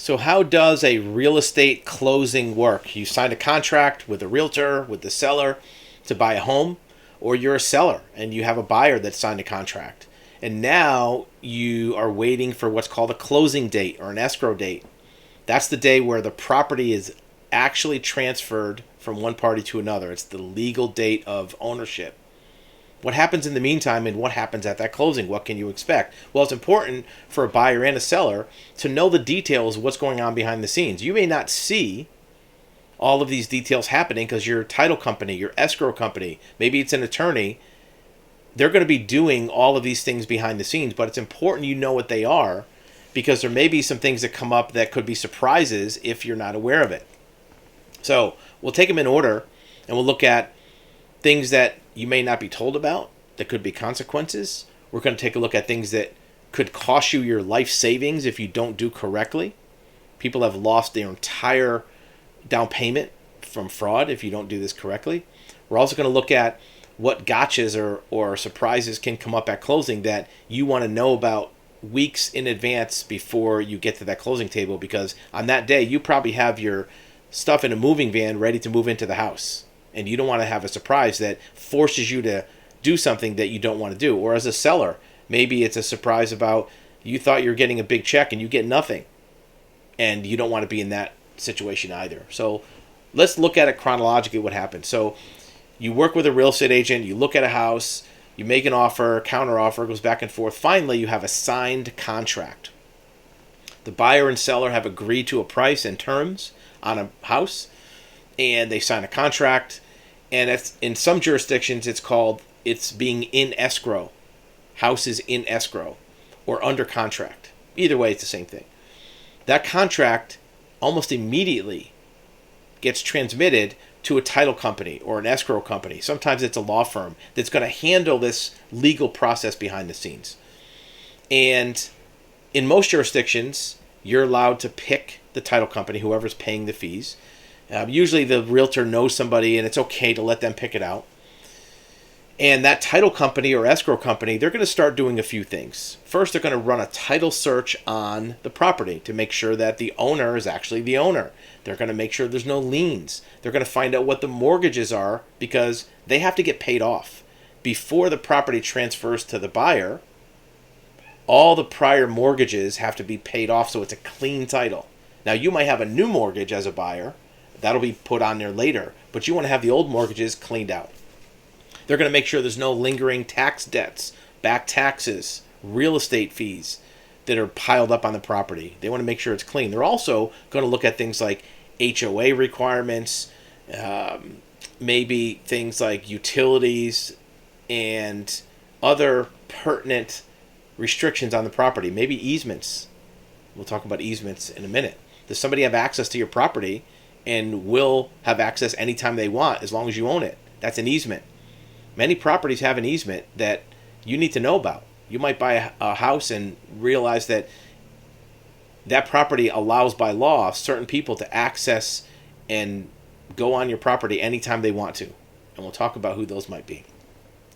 So how does a real estate closing work? You signed a contract with a realtor, with the seller to buy a home, or you're a seller and you have a buyer that signed a contract. And now you are waiting for what's called a closing date or an escrow date. That's the day where the property is actually transferred from one party to another. It's the legal date of ownership. What happens in the meantime and what happens at that closing? What can you expect? Well, it's important for a buyer and a seller to know the details of what's going on behind the scenes. You may not see all of these details happening because your title company, your escrow company, maybe it's an attorney, they're going to be doing all of these things behind the scenes, but it's important you know what they are because there may be some things that come up that could be surprises if you're not aware of it. So we'll take them in order and we'll look at things that you may not be told about that could be consequences. We're going to take a look at things that could cost you your life savings if you don't do correctly. People have lost their entire down payment from fraud if you don't do this correctly. We're also going to look at what gotchas or surprises can come up at closing that you want to know about weeks in advance before you get to that closing table, because on that day you probably have your stuff in a moving van ready to move into the house, and you don't want to have a surprise that forces you to do something that you don't want to do. Or as a seller, maybe it's a surprise about you thought you were getting a big check and you get nothing, and you don't want to be in that situation either. So let's look at it chronologically what happened. So you work with a real estate agent, you look at a house, you make an offer, counter offer, goes back and forth. Finally, you have a signed contract. The buyer and seller have agreed to a price and terms on a house, and they sign a contract. And it's, in some jurisdictions, it's being in escrow. House is in escrow or under contract. Either way, it's the same thing. That contract almost immediately gets transmitted to a title company or an escrow company. Sometimes it's a law firm that's going to handle this legal process behind the scenes. And in most jurisdictions, you're allowed to pick the title company, whoever's paying the fees. Usually the realtor knows somebody and it's okay to let them pick it out. And that title company or escrow company, they're going to start doing a few things. First, they're going to run a title search on the property to make sure that the owner is actually the owner. They're going to make sure there's no liens. They're going to find out what the mortgages are because they have to get paid off. Before the property transfers to the buyer, all the prior mortgages have to be paid off so it's a clean title. Now, you might have a new mortgage as a buyer. That'll be put on there later. But you want to have the old mortgages cleaned out. They're going to make sure there's no lingering tax debts, back taxes, real estate fees that are piled up on the property. They want to make sure it's clean. They're also going to look at things like HOA requirements, maybe things like utilities and other pertinent restrictions on the property, maybe easements. We'll talk about easements in a minute. Does somebody have access to your property and will have access anytime they want as long as you own it? That's an easement. Many properties have an easement that you need to know about. You might buy a house and realize that that property allows by law certain people to access and go on your property anytime they want to. And we'll talk about who those might be.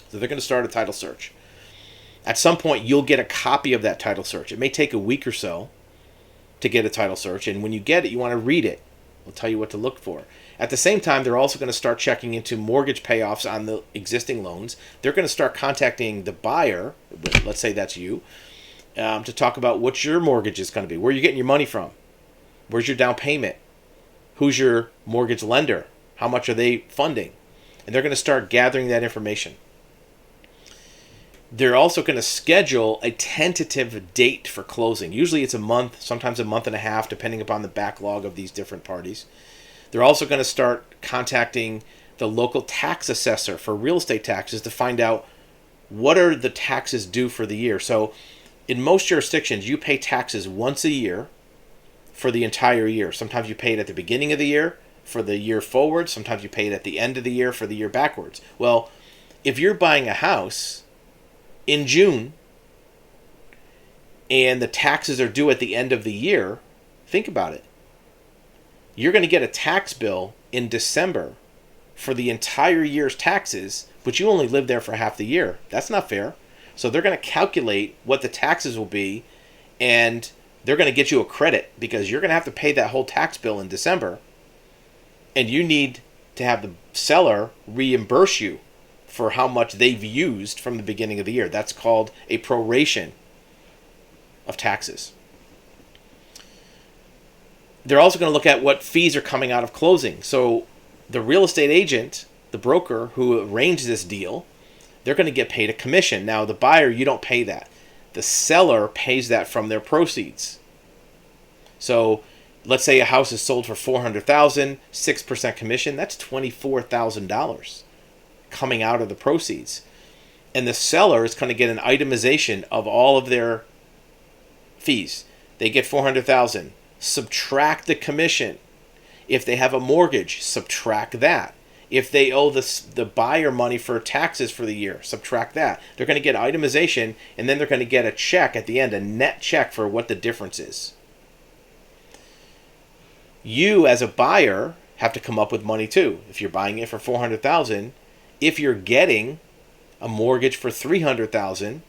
So they're going to start a title search. At some point, you'll get a copy of that title search. It may take a week or so to get a title search. And when you get it, you want to read it. We'll tell you what to look for. At the same time, they're also going to start checking into mortgage payoffs on the existing loans. They're going to start contacting the buyer, let's say that's you, to talk about what your mortgage is going to be. Where are you getting your money from? Where's your down payment? Who's your mortgage lender? How much are they funding? And they're going to start gathering that information. They're also going to schedule a tentative date for closing. Usually it's a month, sometimes a month and a half, depending upon the backlog of these different parties. They're also going to start contacting the local tax assessor for real estate taxes to find out what are the taxes due for the year. So in most jurisdictions, you pay taxes once a year for the entire year. Sometimes you pay it at the beginning of the year for the year forward. Sometimes you pay it at the end of the year for the year backwards. Well, if you're buying a house in June and the taxes are due at the end of the year, think about it. You're going to get a tax bill in December for the entire year's taxes, but you only live there for half the year. That's not fair. So they're going to calculate what the taxes will be and they're going to get you a credit because you're going to have to pay that whole tax bill in December, and you need to have the seller reimburse you for how much they've used from the beginning of the year. That's called a proration of taxes. They're also going to look at what fees are coming out of closing. So the real estate agent, the broker who arranged this deal, they're going to get paid a commission. Now, the buyer, you don't pay that. The seller pays that from their proceeds. So let's say a house is sold for $400,000, 6% commission, that's $24,000 coming out of the proceeds. And the seller is going to get an itemization of all of their fees. They get $400,000. Subtract the commission. If they have a mortgage, subtract that. If they owe the buyer money for taxes for the year, subtract that. They're going to get itemization, and then they're going to get a check at the end, a net check for what the difference is. You, as a buyer, have to come up with money too. If you're buying it for $400,000, if you're getting a mortgage for $300,000,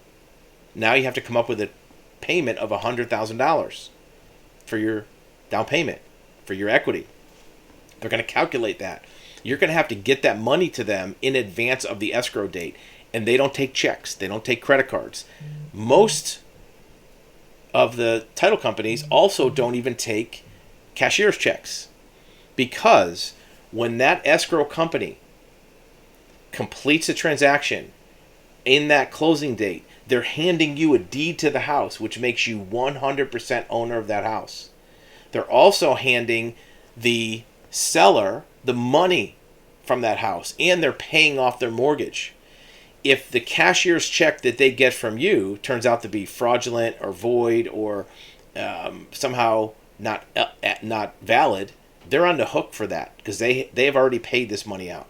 now you have to come up with a payment of $100,000 for your down payment, for your equity. They're going to calculate that. You're going to have to get that money to them in advance of the escrow date. And they don't take checks. They don't take credit cards. Most of the title companies also don't even take cashier's checks. Because when that escrow company completes a transaction in that closing date, they're handing you a deed to the house, which makes you 100% owner of that house. They're also handing the seller the money from that house, and they're paying off their mortgage. If the cashier's check that they get from you turns out to be fraudulent or void or somehow not valid, they're on the hook for that because they've already paid this money out.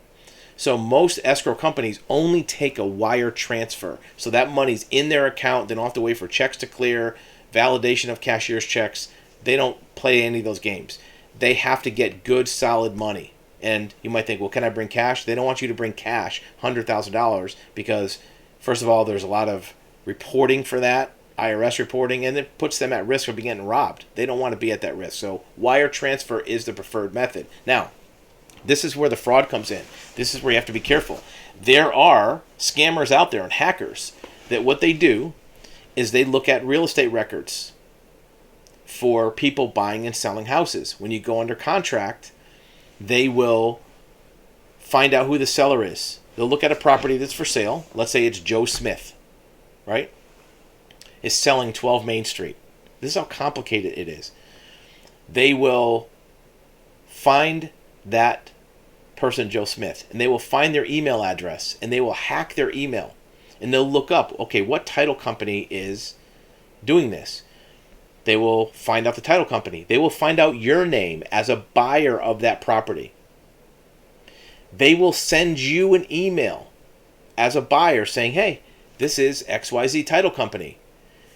So most escrow companies only take a wire transfer. So that money's in their account. They don't have to wait for checks to clear, validation of cashier's checks. They don't play any of those games. They have to get good, solid money. And you might think, well, can I bring cash? They don't want you to bring cash, $100,000, because, first of all, there's a lot of reporting for that, IRS reporting, and it puts them at risk of getting robbed. They don't want to be at that risk. So wire transfer is the preferred method. Now, this is where the fraud comes in. This is where you have to be careful. There are scammers out there and hackers that what they do is they look at real estate records for people buying and selling houses. When you go under contract, they will find out who the seller is. They'll look at a property that's for sale. Let's say it's Joe Smith, right? Is selling 12 Main Street. This is how complicated it is. They will find that person, Joe Smith, and they will find their email address, and they will hack their email, and they'll look up, okay, what title company is doing this? They will find out the title company. They will find out your name as a buyer of that property. They will send you an email as a buyer saying, hey, this is XYZ Title Company.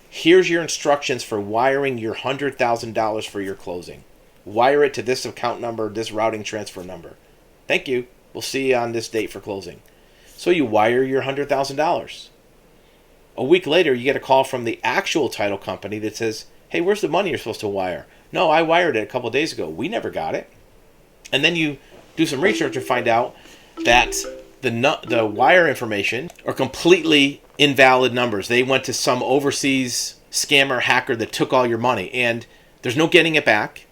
Here's your instructions for wiring your $100,000 for your closing. Wire it to this account number, this routing transfer number. Thank you. We'll see you on this date for closing. So you wire your $100,000. A week later, you get a call from the actual title company that says, hey, where's the money you're supposed to wire? No, I wired it a couple of days ago. We never got it. And then you do some research and find out that the wire information are completely invalid numbers. They went to some overseas scammer hacker that took all your money, and there's no getting it back.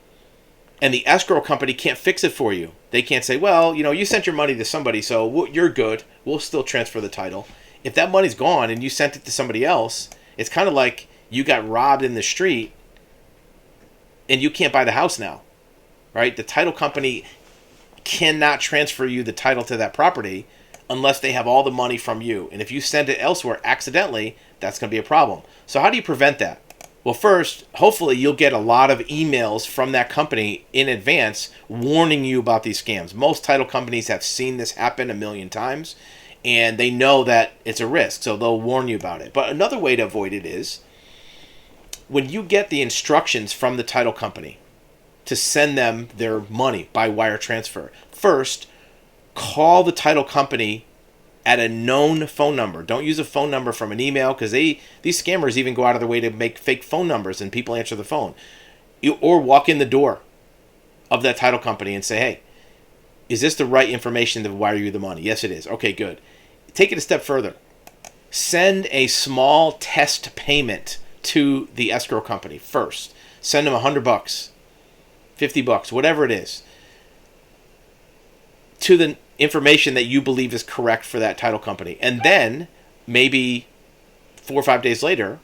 And the escrow company can't fix it for you. They can't say, well, you sent your money to somebody, so you're good. We'll still transfer the title. If that money's gone and you sent it to somebody else, it's kind of like you got robbed in the street and you can't buy the house now, right? The title company cannot transfer you the title to that property unless they have all the money from you. And if you send it elsewhere accidentally, that's going to be a problem. So how do you prevent that? Well, first, hopefully you'll get a lot of emails from that company in advance warning you about these scams. Most title companies have seen this happen a million times, and they know that it's a risk, so they'll warn you about it. But another way to avoid it is when you get the instructions from the title company to send them their money by wire transfer, first, call the title company at a known phone number. Don't use a phone number from an email, because these scammers even go out of their way to make fake phone numbers and people answer the phone. Or walk in the door of that title company and say, hey, is this the right information to wire you the money? Yes, it is. Okay, good. Take it a step further. Send a small test payment to the escrow company first. Send them $100, $50, whatever it is, to the information that you believe is correct for that title company. And then maybe 4 or 5 days later,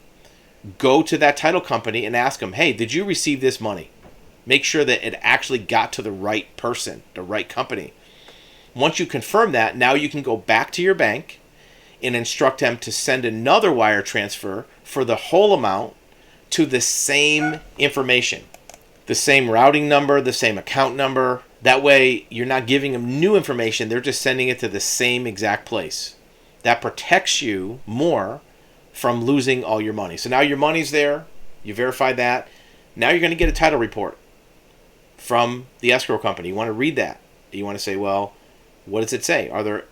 go to that title company and ask them, hey, did you receive this money? Make sure that it actually got to the right person, the right company. Once you confirm that, now you can go back to your bank and instruct them to send another wire transfer for the whole amount to the same information, the same routing number, the same account number. That way, you're not giving them new information. They're just sending it to the same exact place. That protects you more from losing all your money. So now your money's there. You verified that. Now you're going to get a title report from the escrow company. You want to read that. You want to say, well, what does it say? Are there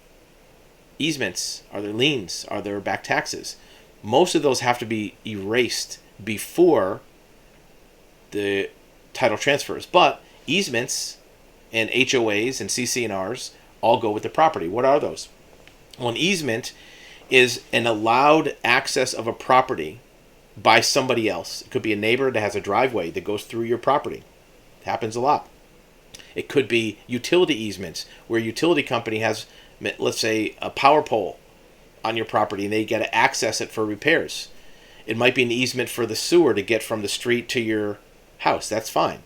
easements? Are there liens? Are there back taxes? Most of those have to be erased before the title transfers. But easements and HOAs and CC&Rs all go with the property. What are those? Well, an easement is an allowed access of a property by somebody else. It could be a neighbor that has a driveway that goes through your property. It happens a lot. It could be utility easements, where a utility company has, let's say, a power pole on your property and they get to access it for repairs. It might be an easement for the sewer to get from the street to your house. That's fine.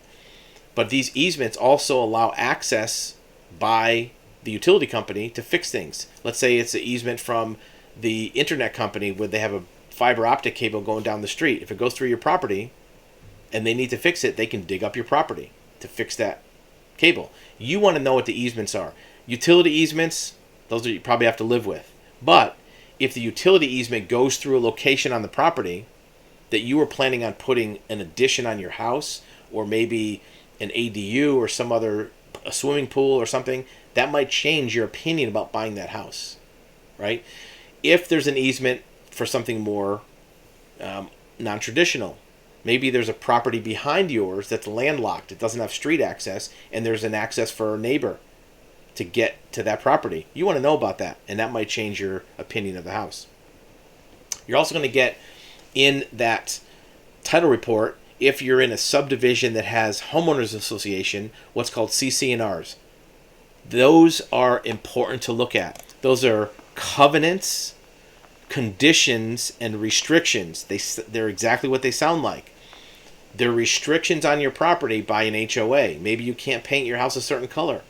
But these easements also allow access by the utility company to fix things. Let's say it's an easement from the internet company where they have a fiber optic cable going down the street. If it goes through your property and they need to fix it, they can dig up your property to fix that cable. You want to know what the easements are. Utility easements, those you probably have to live with. But if the utility easement goes through a location on the property that you were planning on putting an addition on your house, or maybe an ADU or some other, a swimming pool or something, that might change your opinion about buying that house, right? If there's an easement for something more non-traditional, maybe there's a property behind yours that's landlocked, it doesn't have street access, and there's an access for a neighbor to get to that property. You want to know about that, and that might change your opinion of the house. You're also going to get in that title report, if you're in a subdivision that has homeowners association, what's called CC&Rs. Those are important to look at. Those are covenants, conditions, and restrictions. They're exactly what they sound like. They're restrictions on your property by an HOA. Maybe you can't paint your house a certain color.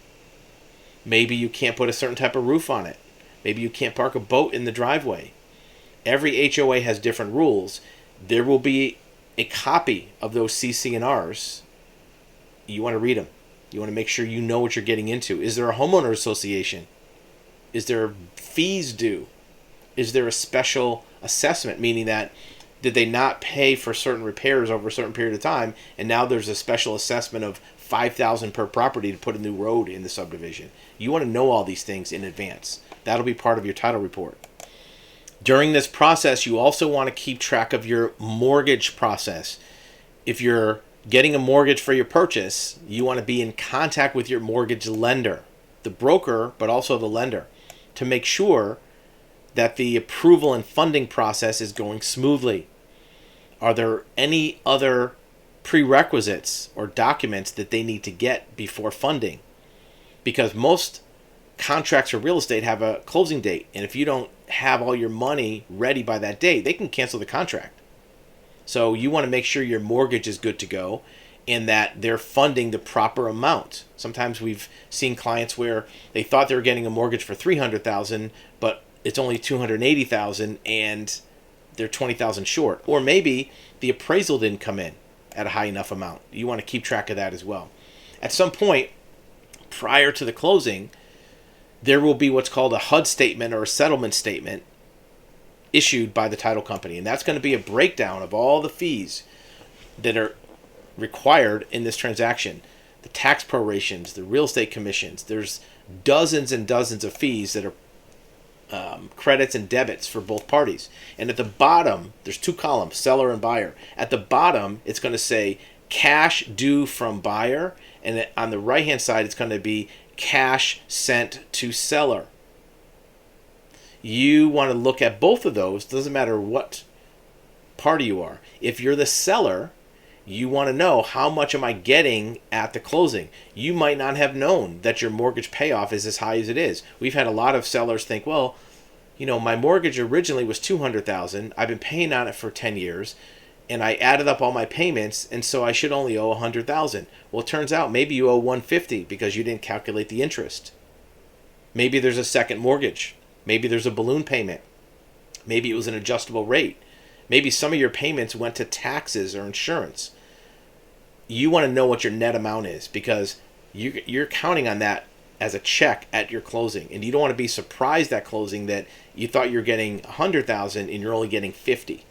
Maybe you can't put a certain type of roof on it. Maybe you can't park a boat in the driveway. Every HOA has different rules. There will be a copy of those CC&Rs. You want to read them. You want to make sure you know what you're getting into. Is there a homeowner association? Is there fees due? Is there a special assessment, meaning that did they not pay for certain repairs over a certain period of time, and now there's a special assessment of $5,000 per property to put a new road in the subdivision? You want to know all these things in advance. That'll be part of your title report. During this process, you also want to keep track of your mortgage process. If you're getting a mortgage for your purchase, you want to be in contact with your mortgage lender, the broker, but also the lender, to make sure that the approval and funding process is going smoothly. Are there any other prerequisites or documents that they need to get before funding? Because most contracts for real estate have a closing date, and if you don't have all your money ready by that date, they can cancel the contract. So you want to make sure your mortgage is good to go and that they're funding the proper amount. Sometimes we've seen clients where they thought they were getting a mortgage for $300,000, but it's only $280,000 and they're $20,000 short. Or maybe the appraisal didn't come in at a high enough amount. You want to keep track of that as well. At some point prior to the closing, there will be what's called a HUD statement or a settlement statement issued by the title company. And that's going to be a breakdown of all the fees that are required in this transaction. The tax prorations, the real estate commissions. There's dozens and dozens of fees that are credits and debits for both parties. And at the bottom, there's two columns, seller and buyer. At the bottom, it's going to say cash due from buyer, and on the right-hand side, it's going to be cash sent to seller. You want to look at both of those. Doesn't matter what party you are. If you're the seller, you want to know, how much am I getting at the closing? You might not have known that your mortgage payoff is as high as it is. We've had a lot of sellers think, well, my mortgage originally was $200,000. I've been paying on it for 10 years, and I added up all my payments, and so I should only owe $100,000. Well, it turns out maybe you owe $150 because you didn't calculate the interest. Maybe there's a second mortgage. Maybe there's a balloon payment. Maybe it was an adjustable rate. Maybe some of your payments went to taxes or insurance. You want to know what your net amount is, because you're counting on that as a check at your closing, and you don't want to be surprised at closing that you thought you're getting $100,000 and you're only getting $50,000.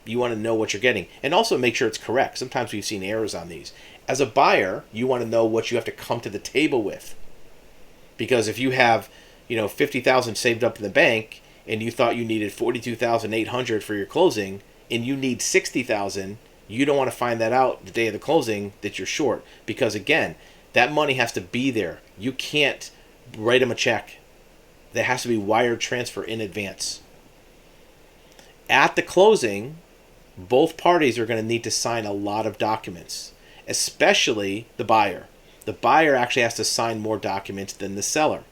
You want to know what you're getting, and also make sure it's correct. Sometimes we've seen errors on these. As a buyer, you want to know what you have to come to the table with, because if you have $50,000 saved up in the bank, and you thought you needed $42,800 for your closing, and you need $60,000, you don't want to find that out the day of the closing that you're short, because again, that money has to be there. You can't write them a check. That has to be wire transfer in advance. At the closing, both parties are going to need to sign a lot of documents, especially the buyer. The buyer actually has to sign more documents than the seller.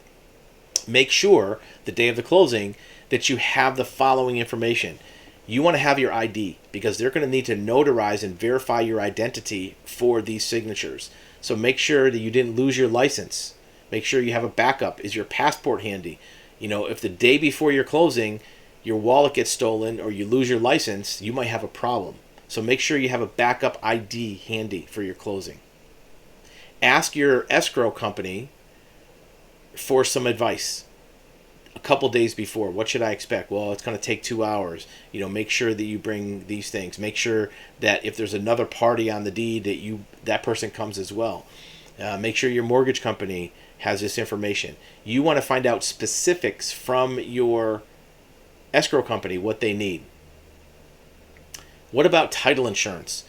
Make sure the day of the closing that you have the following information. You want to have your ID, because they're going to need to notarize and verify your identity for these signatures. So make sure that you didn't lose your license. Make sure you have a backup. Is your passport handy? If the day before your closing, your wallet gets stolen or you lose your license, you might have a problem. So make sure you have a backup ID handy for your closing. Ask your escrow company for some advice a couple days before. What should I expect? Well, it's going to take 2 hours. Make sure that you bring these things. Make sure that if there's another party on the deed, that person comes as well. Make sure your mortgage company has this information. You want to find out specifics from your escrow company, what they need. What about title insurance?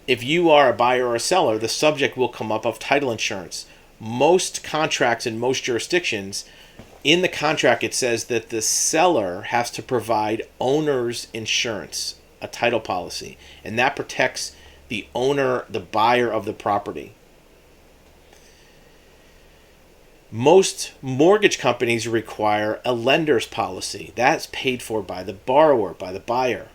If you are a buyer or a seller, the subject will come up of title insurance. Most contracts in most jurisdictions, in the contract it says that the seller has to provide owner's insurance, a title policy, and that protects the owner, the buyer of the property. Most mortgage companies require a lender's policy. That's paid for by the borrower, by the buyer.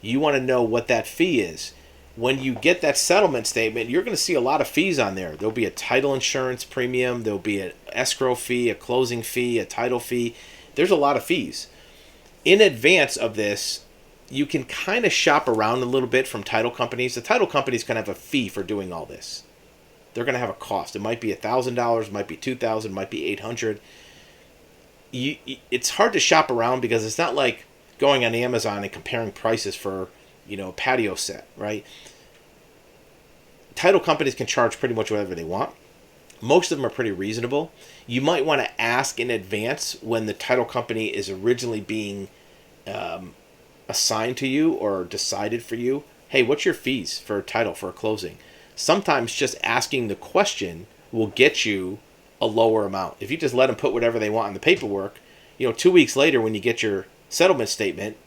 You want to know what that fee is. When you get that settlement statement, you're going to see a lot of fees on there. There'll be a title insurance premium. There'll be an escrow fee, a closing fee, a title fee. There's a lot of fees. In advance of this, you can kind of shop around a little bit from title companies. The title companies can have a fee for doing all this. They're going to have a cost. It might be $1,000, might be $2,000, might be $800. It's hard to shop around because it's not like going on Amazon and comparing prices for a patio set, right? Title companies can charge pretty much whatever they want. Most of them are pretty reasonable. You might want to ask in advance when the title company is originally being assigned to you or decided for you. Hey, what's your fees for a title, for a closing? Sometimes just asking the question will get you a lower amount. If you just let them put whatever they want in the paperwork, 2 weeks later when you get your settlement statement,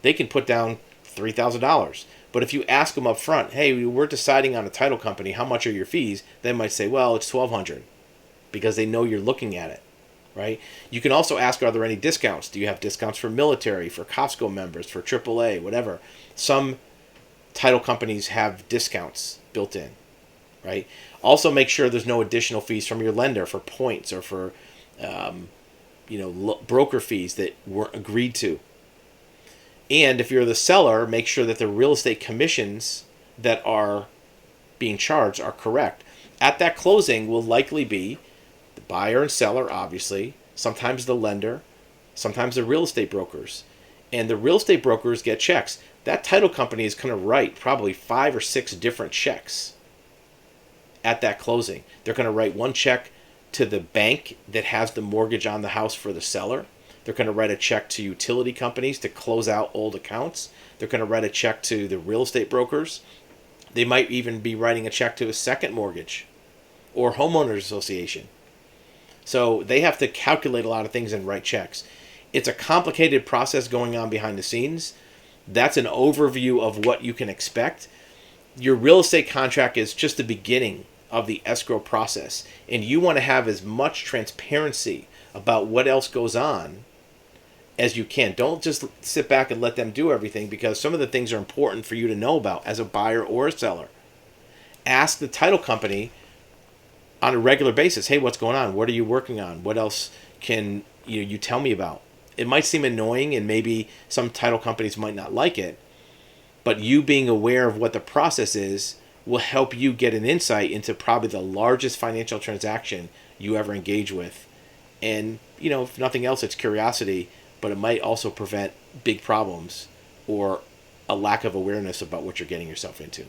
they can put down $3,000. But if you ask them up front, hey, we're deciding on a title company, how much are your fees? They might say, well, it's $1,200, because they know you're looking at it, right? You can also ask, are there any discounts? Do you have discounts for military, for Costco members, for AAA, whatever? Some title companies have discounts built in, right? Also make sure there's no additional fees from your lender for points or for broker fees that weren't agreed to. And if you're the seller, make sure that the real estate commissions that are being charged are correct. At that closing will likely be the buyer and seller, obviously, sometimes the lender, sometimes the real estate brokers. And the real estate brokers get checks. That title company is going to write probably 5 or 6 different checks at that closing. They're going to write one check to the bank that has the mortgage on the house for the seller, They're going to write a check to utility companies to close out old accounts. They're going to write a check to the real estate brokers. They might even be writing a check to a second mortgage or homeowners association. So they have to calculate a lot of things and write checks. It's a complicated process going on behind the scenes. That's an overview of what you can expect. Your real estate contract is just the beginning of the escrow process, and you want to have as much transparency about what else goes on as you can. Don't just sit back and let them do everything, because some of the things are important for you to know about as a buyer or a seller. Ask the title company on a regular basis, hey, what's going on? What are you working on? What else can you tell me about? It might seem annoying, and maybe some title companies might not like it, but you being aware of what the process is will help you get an insight into probably the largest financial transaction you ever engage with. And, if nothing else, it's curiosity, but it might also prevent big problems or a lack of awareness about what you're getting yourself into.